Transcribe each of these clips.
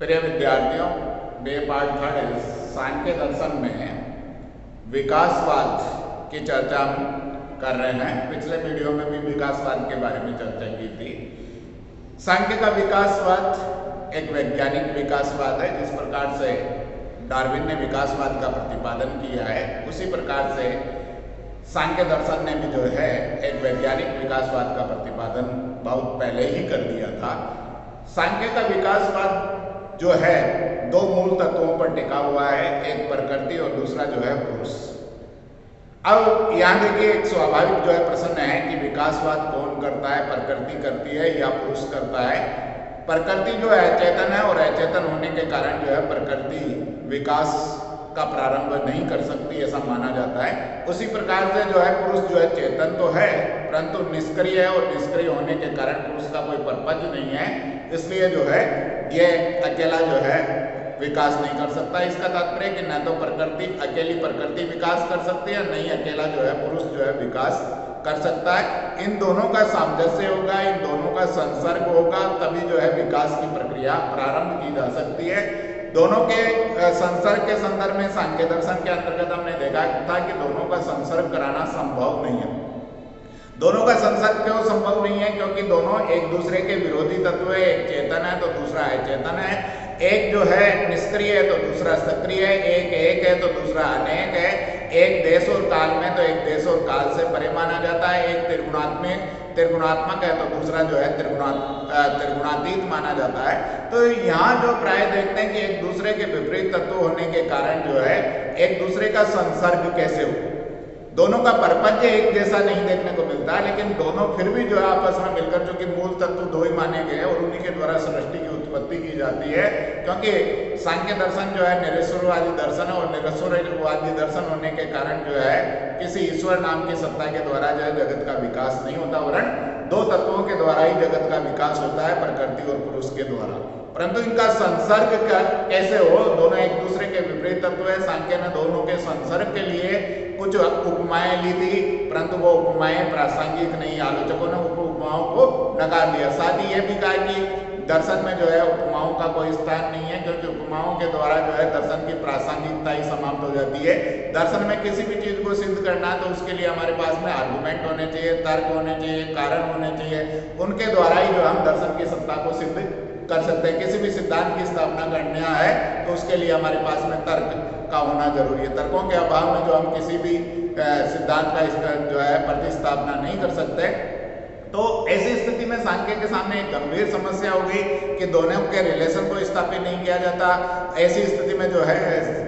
प्रिय विद्यार्थियों, बे पाठ थर्ड सांख्य दर्शन में विकासवाद की चर्चा हम कर रहे हैं। पिछले वीडियो में भी विकासवाद के बारे में चर्चा की थी। सांख्य का विकासवाद एक वैज्ञानिक विकासवाद है। जिस प्रकार से डार्विन ने विकासवाद का प्रतिपादन किया है, उसी प्रकार से सांख्य दर्शन ने भी जो है एक वैज्ञानिक विकासवाद का प्रतिपादन बहुत पहले ही कर दिया था। सांख्य का विकासवाद जो है दो मूल तत्वों पर टिका हुआ है, एक प्रकृति और दूसरा जो है पुरुष। अब यहाँ देखिए, एक स्वाभाविक जो है प्रश्न है कि विकासवाद कौन करता है, प्रकृति करती है या पुरुष करता है। प्रकृति जो है अचेतन है और अचेतन होने के कारण जो है प्रकृति विकास का प्रारंभ नहीं कर सकती, ऐसा माना जाता है। उसी प्रकार से जो है पुरुष जो है चेतन तो है परंतु निष्क्रिय है, और निष्क्रिय होने के कारण पुरुष का कोई पर्पज नहीं है, इसलिए जो है ये अकेला जो है विकास नहीं कर सकता। इसका तात्पर्य कि न तो प्रकृति अकेली प्रकृति विकास कर सकती है, नहीं अकेला जो है पुरुष जो है विकास कर सकता है। इन दोनों का सामंजस्य होगा, इन दोनों का संसर्ग होगा, तभी जो है विकास की प्रक्रिया प्रारंभ की जा सकती है। दोनों के संसर्ग के संदर्भ में सांख्य दर्शन के अंतर्गत हमने देखा था कि दोनों का संसर्ग कराना संभव नहीं है। दोनों का संसर्ग क्यों संभव नहीं है? क्योंकि दोनों एक दूसरे के विरोधी तत्व है। एक चेतन है तो दूसरा अचेतन है, एक जो है निष्क्रिय है तो दूसरा सक्रिय है, एक एक है तो दूसरा अनेक है, एक देश और काल में तो एक देश और काल से परे माना जाता है, एक त्रिगुणात्मक है तो दूसरा जो है त्रिगुणातीत माना जाता है। तो यहाँ जो प्राय देखते हैं कि एक दूसरे के विपरीत तत्व होने के कारण जो है एक दूसरे का संसर्ग कैसे हो, दोनों का परपंच एक जैसा नहीं देखने को मिलता है, लेकिन दोनों फिर भी जो है आपस में मिलकर, जो कि मूल तत्व दो ही माने गए और उन्हीं के द्वारा सृष्टि की उत्पत्ति की जाती है। क्योंकि सांख्य दर्शन जो है निरीश्वरवादी दर्शन है, और निरीश्वरवादी दर्शन होने के कारण जो है किसी ईश्वर नाम की सत्ता के द्वारा जो है जगत का विकास नहीं होता, वरन दो तत्वों के द्वारा ही जगत का विकास होता है, प्रकृति और पुरुष के द्वारा। परंतु इनका संसर्ग कैसे हो, दोनों एक दूसरे के विपरीत तत्व है। सांख्य ने दोनों के संसर्ग के लिए कुछ उपमाएं ली थी, परंतु वो उपमाएं प्रासंगिक नहीं, आलोचकों ने उपमाओं को नकार दिया। साथ ही ये भी कहा कि दर्शन में जो है उपमाओं का कोई स्थान नहीं है, क्योंकि उपमाओं के द्वारा जो है दर्शन की प्रासंगिकता ही समाप्त हो जाती है। दर्शन में किसी भी चीज को सिद्ध करना तो उसके लिए हमारे पास में आर्गुमेंट होने चाहिए, तर्क होने चाहिए, कारण होने चाहिए, उनके द्वारा ही जो हम दर्शन की सत्ता को सिद्ध कर सकते हैं। किसी भी सिद्धांत की स्थापना करना है तो उसके लिए हमारे पास में तर्क का होना जरूरी है। तर्कों के अभाव में जो हम किसी भी सिद्धांत का जो है प्रतिस्थापना नहीं कर सकते। तो ऐसी स्थिति में सांख्य के सामने एक गंभीर समस्या हो गई कि दोनों के रिलेशन को स्थापित नहीं किया जाता। ऐसी स्थिति में जो है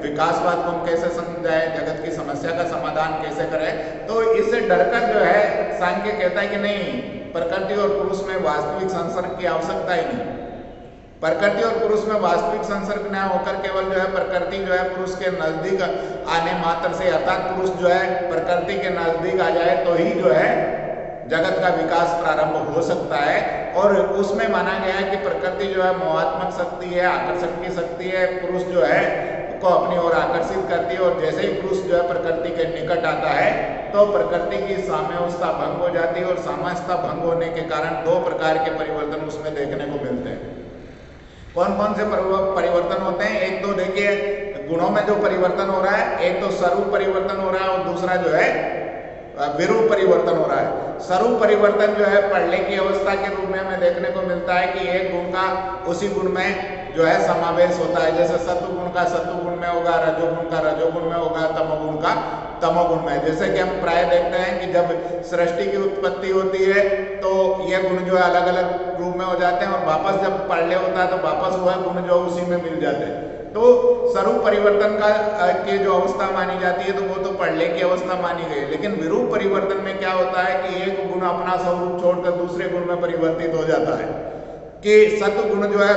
विकासवाद को हम कैसे समझाएं, जगत की समस्या का समाधान कैसे करें? तो इससे डरकर जो है सांख्य कहता है कि नहीं, प्रकृति और पुरुष में वास्तविक संसर्ग की आवश्यकता ही नहीं। प्रकृति और पुरुष में वास्तविक संसर्ग न होकर केवल जो है प्रकृति जो है पुरुष के नजदीक आने मात्र से, अर्थात पुरुष जो है प्रकृति के नजदीक आ जाए तो ही जो है जगत का विकास प्रारंभ हो सकता है। और उसमें माना गया है कि प्रकृति जो है मोहात्मक शक्ति है, आकर्षण की शक्ति है, पुरुष जो है को अपनी ओर आकर्षित करती है, और जैसे ही पुरुष जो है प्रकृति के निकट आता है तो प्रकृति की साम्यावस्था भंग हो जाती है, और साम्यावस्था भंग होने के कारण दो प्रकार के परिवर्तन उसमें देखने को मिलते हैं। कौन कौन से परिवर्तन होते हैं? एक तो देखिए गुणों में जो परिवर्तन हो रहा है, एक तो स्वरूप परिवर्तन हो रहा है और दूसरा जो है विरूप परिवर्तन हो रहा है। स्वरूप परिवर्तन जो है पढ़ने की अवस्था के रूप में हमें देखने को मिलता है कि एक गुण का उसी गुण में जो है समावेश होता है। जैसे सत्व गुण का सत्व गुण में होगा, रजोगुण का रजोगुण में होगा, तमोगुण का तमोगुण में। जैसे कि हम प्राय देखते हैं कि जब सृष्टि की उत्पत्ति होती है तो ये गुण जो है अलग अलग रूप में हो जाते हैं, और वापस जब प्रलय होता है तो वापस वह गुण जो उसी में मिल जाते हैं। तो स्वरूप परिवर्तन का की जो अवस्था मानी जाती है तो वो तो प्रलय की अवस्था मानी गई। लेकिन विरूप परिवर्तन में क्या होता है कि एक गुण अपना स्वरूप छोड़कर दूसरे गुण में परिवर्तित हो जाता है, कि सत्व गुण जो है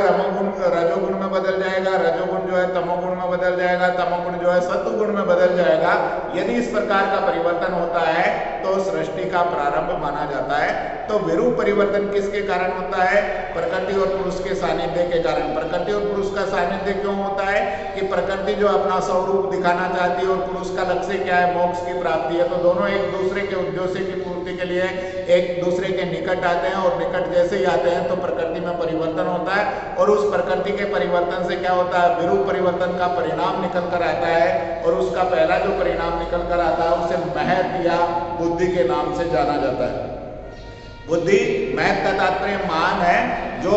रजोगुण में बदल जाएगा, रजोगुण जो है तमोगुण में बदल बदल जाएगा, तमोगुण जो है सत्वगुण में बदल जाएगा। यदि इस प्रकार का परिवर्तन होता है तो सृष्टि का प्रारंभ माना जाता है। तो विरूप परिवर्तन किसके कारण होता है? प्रकृति और पुरुष के सानिध्य के कारण। प्रकृति और पुरुष का सानिध्य क्यों होता है? कि प्रकृति जो अपना स्वरूप दिखाना चाहती है और पुरुष का लक्ष्य क्या है? मोक्ष की प्राप्ति है। तो दोनों एक दूसरे के उद्देश्य की पूर्ति के लिए एक दूसरे के निकट आते हैं, और निकट जैसे ही आते हैं तो प्रकृति में परिवर्तन होता है, और उस प्रकृति के परिवर्तन से क्या होता है? विरूप परिवर्तन का परिणाम निकल कर आता है, और उसका पहला जो परिणाम निकल कर आता है उसे महत या बुद्धि के नाम से जाना जाता है। बुद्धि, महत का तात्पर्य मान है, जो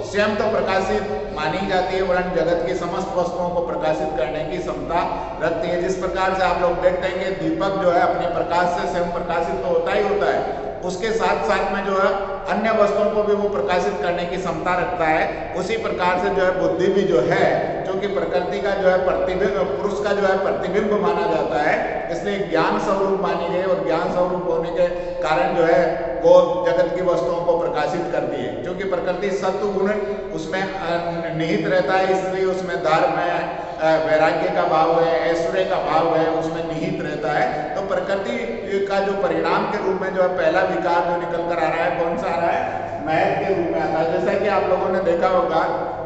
स्वयं तो प्रकाशित मानी जाती है वरन जगत की समस्त वस्तुओं को प्रकाशित करने की क्षमता रखती है। जिस प्रकार से आप लोग देखते हैं कि दीपक जो है अपने प्रकाश से स्वयं प्रकाशित तो होता ही होता है, उसके साथ साथ में जो है अन्य वस्तुओं को भी वो प्रकाशित करने की क्षमता रखता है। उसी प्रकार से जो है बुद्धि भी जो है, जो कि प्रकृति का जो है प्रतिबिंब, पुरुष का जो है प्रतिबिंब माना जाता है, इसलिए ज्ञान स्वरूप मानी गई, और ज्ञान स्वरूप होने के कारण जो है वो जगत की वस्तुओं को प्रकाशित करती है। क्योंकि प्रकृति सत्व गुण उसमें निहित रहता है, इसलिए उसमें धर्म है, वैराग्य का भाव है, ऐश्वर्य का भाव है, उसमें निहित रहता है। तो प्रकृति का जो परिणाम के रूप में जो है पहला विकार जो निकल कर आ रहा है, कौन सा आ रहा है? महत के रूप में आता है। जैसा कि आप लोगों ने देखा होगा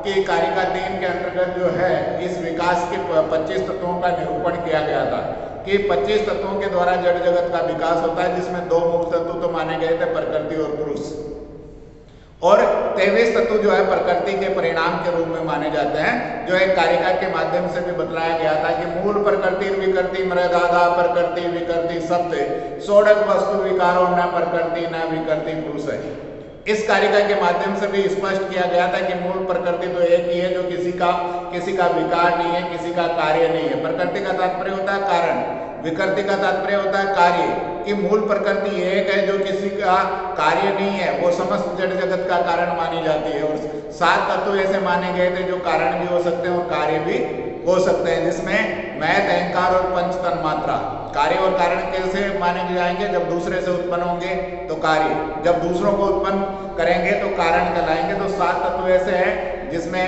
कि कारिका 3 के अंतर्गत जो है इस विकास के 25 तत्वों का निरूपण किया गया था कि 25 तत्वों के द्वारा जड़ जगत का विकास होता है, जिसमें 2 मूल तत्व तो माने गए थे, प्रकृति और पुरुष, और 23 तत्व जो है प्रकृति के परिणाम के रूप में माने जाते हैं, जो एक कारिका के माध्यम से भी बतलाया गया था कि मूल प्रकृति विकृति मृदाधा प्रकृति विकृति सप्त षोडश वस्तु विकारो न प्रकृति न विकृति पुरुष है। इस कारिका के माध्यम से भी स्पष्ट किया गया था कि मूल प्रकृति तो एक ही है, जो किसी का विकार नहीं है, किसी का कार्य नहीं है। प्रकृति का तात्पर्य होता है कारण, विकृति का तात्पर्य होता है कार्य, कि मूल प्रकृति एक है जो किसी का कार्य नहीं है, वो समस्त जड़ जगत का कारण मानी जाती है। और 7 तत्व ऐसे माने गए थे जो कारण भी हो सकते हैं और कार्य भी हो सकते हैं, जिसमें महत, अहंकार और पंच तन्मात्रा। कार्य और कारण कैसे माने जाएंगे? जब दूसरे से उत्पन्न होंगे तो कार्य, जब दूसरों को उत्पन्न करेंगे तो कारण कहलाएंगे। तो 7 तत्व ऐसे हैं जिसमें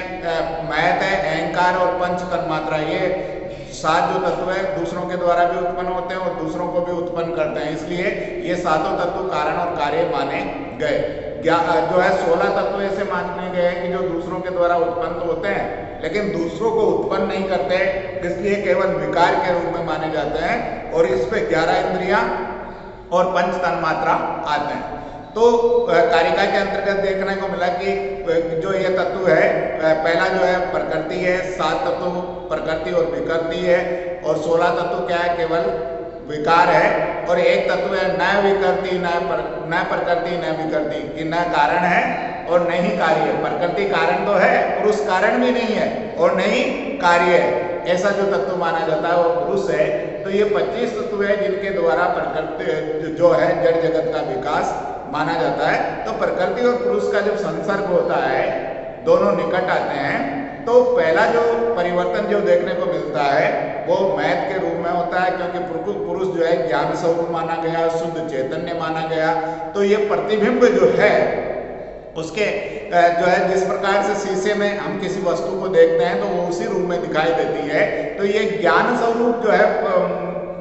महत है, अहंकार और पंच तन्मात्रा, ये 7 जो तत्व है दूसरों के द्वारा भी उत्पन्न होते हैं और दूसरों को भी उत्पन्न करते हैं, इसलिए ये 7 तत्व कारण और कार्य माने गए। जो है 16 तत्व ऐसे माने गए हैं कि जो दूसरों के द्वारा उत्पन्न तो होते हैं लेकिन दूसरों को उत्पन्न नहीं करते, इसलिए केवल विकार के रूप में माने जाते हैं, और इस पे 11 इंद्रियां और पंच तन्मात्रा आते हैं। तो कारिका के अंतर्गत देखने को मिला कि जो ये तत्व है, पहला जो है प्रकृति है, 7 तत्व प्रकृति और विकृति है, और 16 तत्व क्या है? केवल विकार है, और एक तत्व है न विकृति न प्रकृति न विकृति, कि न कारण है और न ही कार्य है। प्रकृति कारण तो है, पुरुष कारण भी नहीं है, और न ही कार्य है। ऐसा जो तत्व माना जाता है वो पुरुष है। तो ये 25 तत्व है जिनके द्वारा प्रकृति जो है जड़ जगत का विकास माना जाता है। तो प्रकृति और पुरुष का जब संसर्ग होता है, दोनों निकट आते हैं, तो पहला जो परिवर्तन जो देखने को मिलता है वो महत के रूप में होता है, क्योंकि पुरुष जो है ज्ञान स्वरूप माना गया, शुद्ध चैतन्य माना गया। तो ये प्रतिबिंब जो है उसके जो है जिस प्रकार से शीशे में हम किसी वस्तु को देखते हैं तो वो उसी रूप में दिखाई देती है। तो ये ज्ञान स्वरूप जो है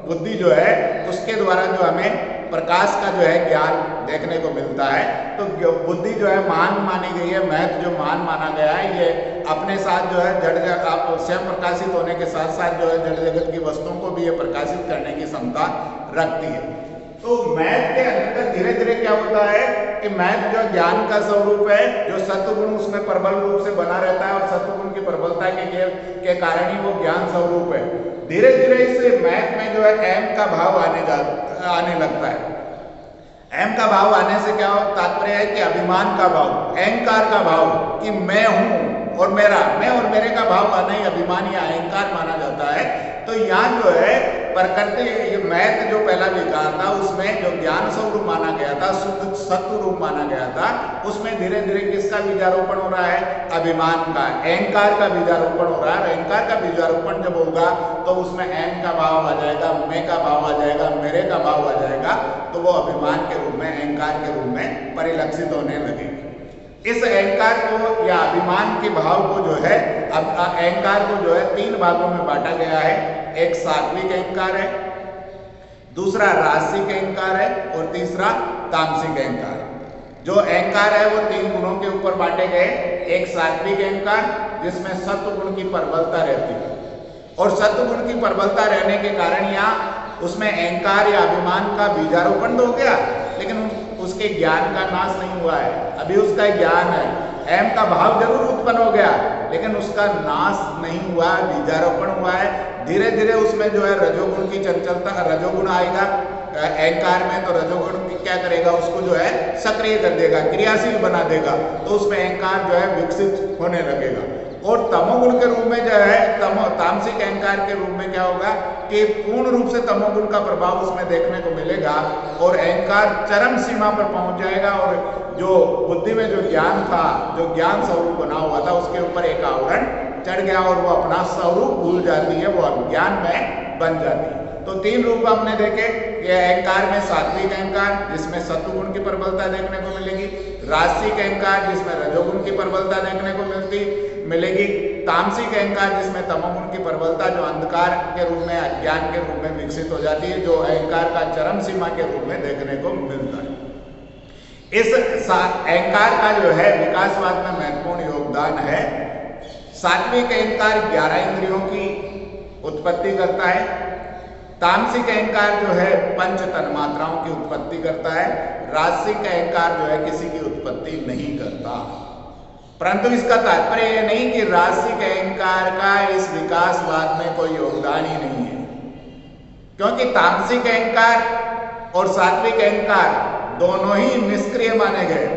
बुद्धि जो है उसके द्वारा जो हमें प्रकाश का जो है ज्ञान देखने को मिलता है। तो बुद्धि जो है महान मानी गई है, महत जो महान माना गया है, ये अपने साथ जो है जड़ आप स्वयं प्रकाशित होने के साथ साथ जो है जड़ जगत की वस्तुओं को भी ये प्रकाशित करने की क्षमता रखती है। तो महत के अंतर्गत धीरे धीरे क्या होता है कि महत जो ज्ञान का स्वरूप है, जो सत्वगुण उसमें प्रबल रूप से बना रहता है, और सत्वगुण की प्रबलता के कारण ही वो ज्ञान स्वरूप है। धीरे धीरे इस महत में जो है अहम का भाव आने लगता है। अहम का भाव आने से क्या तात्पर्य है कि अभिमान का भाव, अहंकार का भाव, कि मैं हूं और मेरा, मैं और मेरे का भाव आना ही अभिमान या अहंकार माना जाता है। तो यहाँ जो है प्रकृति महत जो पहला विकार था उसमें जो ज्ञान स्वरूप माना गया था, शुद्ध सत्व रूप माना गया था, उसमें धीरे धीरे किसका बीजारोपण हो रहा है? अभिमान का, अहंकार का बीजारोपण हो रहा है। अहंकार का बीजारोपण जब होगा तो उसमें अहम का भाव आ जाएगा, मैं का भाव आ जाएगा, मेरे का भाव आ जाएगा, तो वो अभिमान के रूप में, अहंकार के रूप में परिलक्षित होने लगेगी। इस अहंकार को या अभिमान के भाव को जो है, अब अहंकार को जो है 3 भागों में बांटा गया है। एक सात्विक अहंकार है, दूसरा राजसिक अहंकार है और तीसरा तामसिक अहंकार है। जो अहंकार है वो 3 गुणों के ऊपर बांटे गए। एक सात्विक अहंकार जिसमें सत्व गुण की प्रबलता रहती है, और सत्व गुण की प्रबलता रहने के कारण यहाँ उसमें अहंकार या अभिमान का बीजारोपण तो हो गया, लेकिन उसके ज्ञान का नाश नहीं हुआ है। अभी उसका ज्ञान है, अहम का भाव जरूर उत्पन्न हो गया, लेकिन उसका नाश नहीं हुआ, बीजारोपण हुआ है। धीरे धीरे उसमें जो है रजोगुण की चंचलता, रजोगुण आएगा अहंकार में, तो रजोगुण क्या करेगा, उसको जो है सक्रिय कर देगा, क्रियाशील बना देगा, तो उसमें अहंकार जो है विकसित होने लगेगा। और तमोगुण के रूप में जो है तामसिक अहंकार के रूप में क्या होगा कि पूर्ण रूप से तमोगुण का प्रभाव उसमें देखने को मिलेगा और अहंकार चरम सीमा पर पहुंच जाएगा, और जो बुद्धि में जो ज्ञान था, जो ज्ञान स्वरूप बना हुआ था, उसके ऊपर एक आवरण चढ़ गया और वो अपना स्वरूप भूल जाती है, वो अज्ञान में बन जाती है। तो 3 रूप हमने देखे। ये अहंकार में सात्विक अहंकार जिसमें सत्वगुण की प्रबलता देखने को मिलेगी, राजसिक अहंकार जिसमें रजोगुण की प्रबलता देखने को मिलेगी, तामसिक अहंकार जिसमें तमोगुण की प्रबलता जो अंधकार के रूप में, अज्ञान के रूप में विकसित हो जाती है, जो अहंकार का चरम सीमा के रूप में देखने को मिलता है। इस अहंकार का जो है विकासवाद में महत्वपूर्ण योगदान है। सात्विक अहंकार 11 इंद्रियों की उत्पत्ति करता है। तामसिक अहंकार जो है 5 तन्मात्राओं की उत्पत्ति करता है। राजसिक अहंकार जो है किसी की उत्पत्ति नहीं करता। परंतु इसका तात्पर्य यह नहीं कि राजसिक अहंकार का इस विकासवाद में कोई योगदान ही नहीं है, क्योंकि तामसिक अहंकार और सात्विक अहंकार दोनों ही निष्क्रिय माने गए,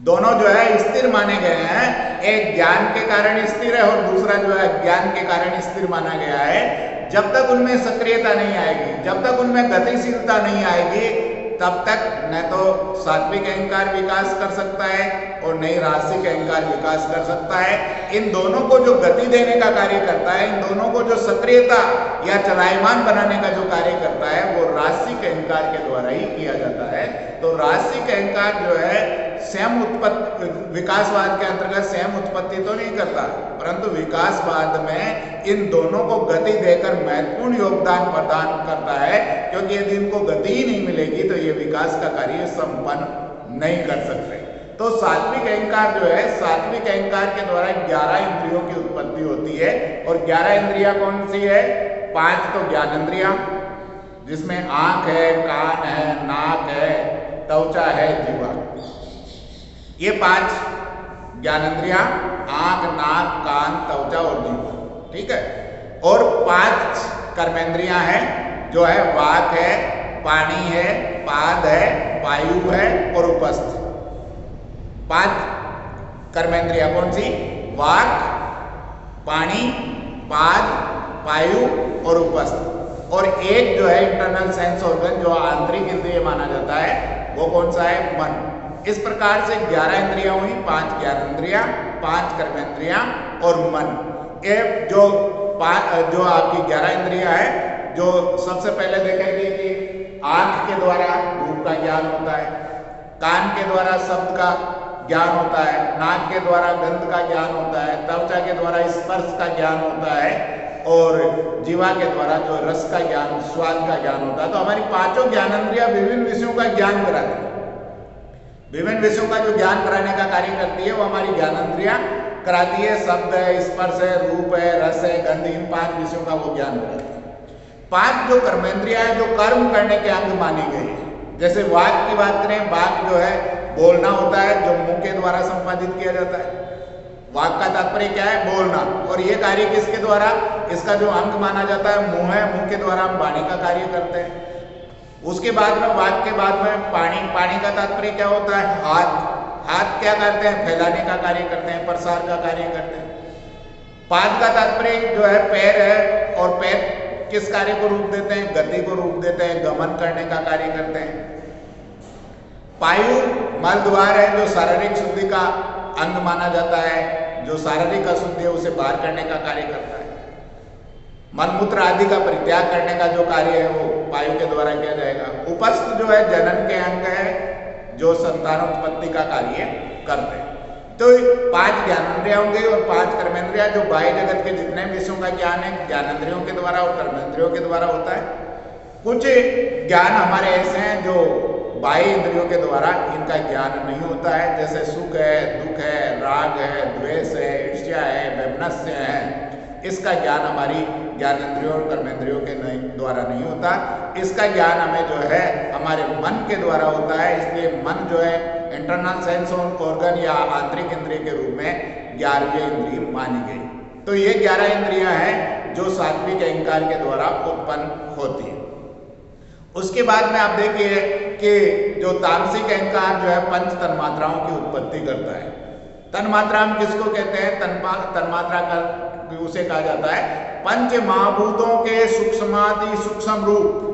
दोनों जो है स्थिर माने गए हैं। एक ज्ञान के कारण स्थिर है और दूसरा जो है अज्ञान के कारण स्थिर माना गया है। जब तक उनमें सक्रियता नहीं आएगी, जब तक उनमें गतिशीलता नहीं आएगी, तब तक न तो सात्विक अहंकार विकास कर सकता है और न ही राजसिक अहंकार विकास कर सकता है। इन दोनों को जो गति देने का कार्य करता है, इन दोनों को जो सक्रियता या चलायमान बनाने का जो कार्य करता है, वो राजसिक अहंकार के द्वारा ही किया जाता है। तो राजसिक अहंकार जो है स्वयं उत्पत्ति, विकासवाद के अंतर्गत स्वयं उत्पत्ति तो नहीं करता, परंतु विकासवाद में इन दोनों को गति देकर महत्वपूर्ण योगदान प्रदान करता है, क्योंकि यदि इनको गति ही नहीं मिलेगी तो ये विकास का कार्य संपन्न नहीं कर सकते। तो सात्विक अहंकार जो है, सात्विक अहंकार के द्वारा 11 इंद्रियों की उत्पत्ति होती है। और 11 इंद्रियां कौन सी है? 5 तो ज्ञानेंद्रियां, जिसमें आंख है, कान है, नाक है, त्वचा है, जीवा, ये 5 ज्ञानेंद्रियां, आंख, नाक, कान, त्वचा और जीवा, ठीक है। और 5 कर्मेंद्रियां हैं, जो है वाक है, पानी है, पाद है, वायु है और उपस्थ। 5 कर्मेंद्रियां कौन सी? वाक, पानी, पाद, वायु और उपस्थ। और एक जो है इंटरनल सेंस ऑर्गन, जो आंतरिक इंद्रिय माना जाता है, वो कौन सा है? मन। इस प्रकार से 11 इंद्रियां हुई, 5 ज्ञानेंद्रियां, 5 कर्मेंद्रियां और मन। ये जो आपकी 11 इंद्रियां है, जो सबसे पहले देखेंगे कि आंख के द्वारा रूप का ज्ञान होता है, कान के द्वारा शब्द का ज्ञान होता है, नाक के द्वारा गंध का ज्ञान होता है, त्वचा के द्वारा स्पर्श का ज्ञान होता है और जीवा के द्वारा जो रस का ज्ञान, स्वाद का ज्ञान होता है। तो हमारी 5 ज्ञानेंद्रियां विभिन्न विषयों का ज्ञान कराती है। विभिन्न विषयों का जो ज्ञान कराने का कार्य करती है, वो हमारी ज्ञानेंद्रियां कराती है। शब्द है, स्पर्श है, रूप है, रस है, गंध, इन 5 विषयों का वो ज्ञान कराती है। 5 जो कर्मेंद्रियां हैं, जो कर्म करने के अंग मानी गई है। जैसे वाक की बात करें, वाक जो है बोलना होता है, जो मुंह के द्वारा संपादित किया जाता है। वाक का तात्पर्य क्या है? बोलना। और ये कार्य किसके द्वारा? इसका जो अंग माना जाता है मुंह है, मुंह के द्वारा हम वाणी का कार्य करते हैं। उसके बाद में वाक के बाद में पानी, पानी का तात्पर्य क्या होता है? हाथ। हाथ क्या करते हैं? फैलाने का कार्य करते हैं, प्रसार का कार्य करते हैं। पाद का तात्पर्य जो है पैर है, और पैर किस कार्य को रूप देते हैं? गति को रूप देते हैं, गमन करने का कार्य करते हैं। पायु मल द्वार है, जो शारीरिक शुद्धि का अंग माना जाता है, जो शारीरिक अशुद्धि है उसे बाहर करने का कार्य करता है। मलमूत्र आदि का परित्याग करने का जो कार्य है वो वायु के द्वारा किया जाएगा। उपस्थ जो है जनन के अंग है, जो संतानोत्पत्ति का कार्य करते हैं। तो 5 ज्ञानेंद्रियां होंगी और 5 कर्मेंद्रियां, जो बाह्य जगत के जितने विषयों का ज्ञान है ज्ञानेंद्रियों के द्वारा और कर्मेंद्रियों के द्वारा होता है। कुछ ज्ञान हमारे ऐसे हैं जो बाह्य इंद्रियों के द्वारा इनका ज्ञान नहीं होता है, जैसे सुख है, दुख है, राग है, द्वेष है, ईर्ष्या है, वैमनस्य है। इसका ज्ञान हमारी ज्ञानेंद्रियों और कर्मेंद्रियों के द्वारा नहीं होता। इसका ज्ञान हमें जो है हमारे मन के द्वारा होता है। इसलिए मन जो है इंटरनल सेंस ऑर्गन या आंतरिक इंद्रिय के रूप में 11वीं इंद्रिय मानी गई। तो ये 11 इंद्रियां हैं जो सात्विक अहंकार के द्वारा उत्पन्न होती है। उसके बाद में आप देखिए कि जो तामसिक अहंकार जो है पंच तन्मात्राओं की उत्पत्ति करता है। तन्मात्रा हम किसको कहते हैं? तन्मात्रा का उसे कहा जाता है पंच महाभूतों के सूक्ष्माति सूक्ष्म रूप।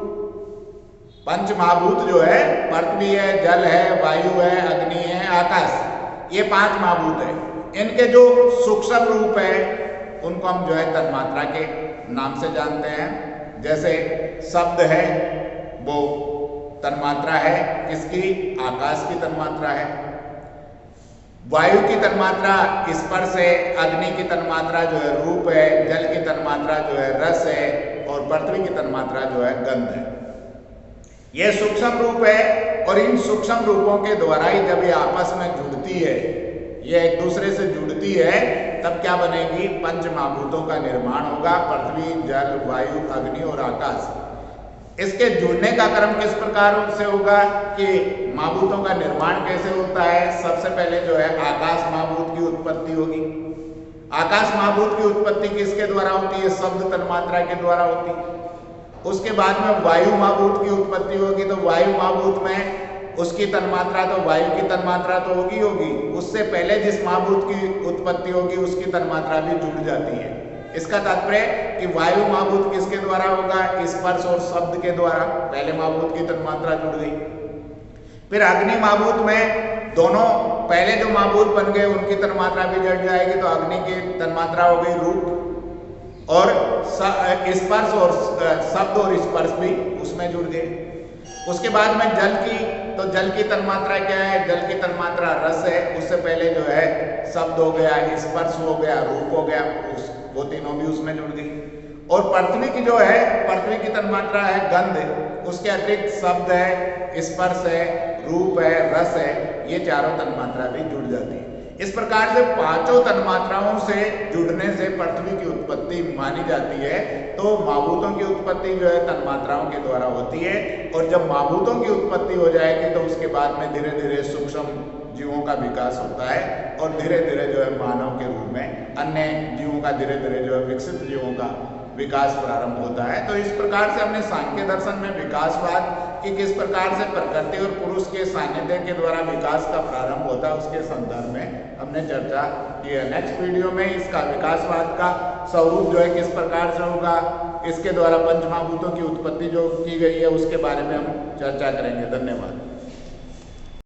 पंच महाभूत जो है पृथ्वी है, जल है, वायु है, अग्नि है, आकाश, ये 5 महाभूत है। इनके जो सूक्ष्म रूप है उनको हम जो है तन्मात्रा के नाम से जानते हैं। जैसे शब्द है वो तन्मात्रा है, किसकी? आकाश की तन्मात्रा है। वायु की तन्मात्रा स्पर्श है, अग्नि की तन्मात्रा जो है रूप है, जल की तन्मात्रा जो है रस है और पृथ्वी की तन्मात्रा जो है गंध है। यह सूक्ष्म रूप है और इन सूक्ष्म रूपों के द्वारा ही जब ये आपस में जुड़ती है, ये एक दूसरे से जुड़ती है, तब क्या बनेगी? पंच महाभूतों का निर्माण होगा। पृथ्वी, जल, वायु, अग्नि और आकाश। इसके जुड़ने का क्रम किस प्रकार से होगा कि महाभूतों का निर्माण कैसे होता है? सबसे पहले जो है आकाश महाभूत की उत्पत्ति होगी। आकाश महाभूत की उत्पत्ति किसके द्वारा होती है? शब्द तन्मात्रा के द्वारा होती है। उसके बाद में वायु महाभूत की उत्पत्ति होगी, तो वायु महाभूत में उसकी तन्मात्रा तो वायु की तन्मात्रा तो होगी। उससे पहले जिस महाभूत की उत्पत्ति होगी उसकी तन्मात्रा भी जुड़ जाती है। इसका तात्पर्य कि वायु महाभूत किसके द्वारा होगा? स्पर्श और शब्द के द्वारा। पहले महाभूत की तन्मात्रा जुड़ गई। फिर अग्नि महाभूत में दोनों पहले जो महाभूत बन गए उनकी तन्मात्रा भी जुड़ जाएगी, तो अग्नि की तन्मात्रा हो गई रूप, और स्पर्श और शब्द और स्पर्श भी उसमें जुड़ गए। उसके बाद में जल की, तो जल की तन्मात्रा क्या है? जल की तन्मात्रा रस है। उससे पहले जो है शब्द हो गया, स्पर्श हो गया, रूप हो गया, वो तीनों भी उसमें जुड़ गई। और पृथ्वी की जो है, पृथ्वी की तन्मात्रा है गंध। उसके अतिरिक्त शब्द है, स्पर्श है, रूप है, रस है, ये चारों तन्मात्रा भी जुड़ जाती है। इस प्रकार से 5 तन्मात्राओं से जुड़ने से पृथ्वी की उत्पत्ति मानी जाती है। तो महाभूतों की उत्पत्ति जो है तन्मात्राओं के द्वारा होती है, और जब महाभूतों की उत्पत्ति हो जाएगी तो उसके बाद में धीरे धीरे सूक्ष्म जीवों का विकास होता है, और धीरे धीरे जो है मानव के रूप में अन्य जीवों का धीरे धीरे जो है विकसित जीवों का विकास प्रारंभ होता है। तो इस प्रकार से हमने सांख्य दर्शन में विकासवाद कि किस प्रकार से प्रकृति और पुरुष के सानिध्य के द्वारा विकास का प्रारंभ होता है उसके संदर्भ में हमने चर्चा की है। नेक्स्ट वीडियो में इसका विकासवाद का स्वरूप जो है किस प्रकार से होगा, इसके द्वारा पंचमहाभूतों की उत्पत्ति जो की गई है उसके बारे में हम चर्चा करेंगे। धन्यवाद।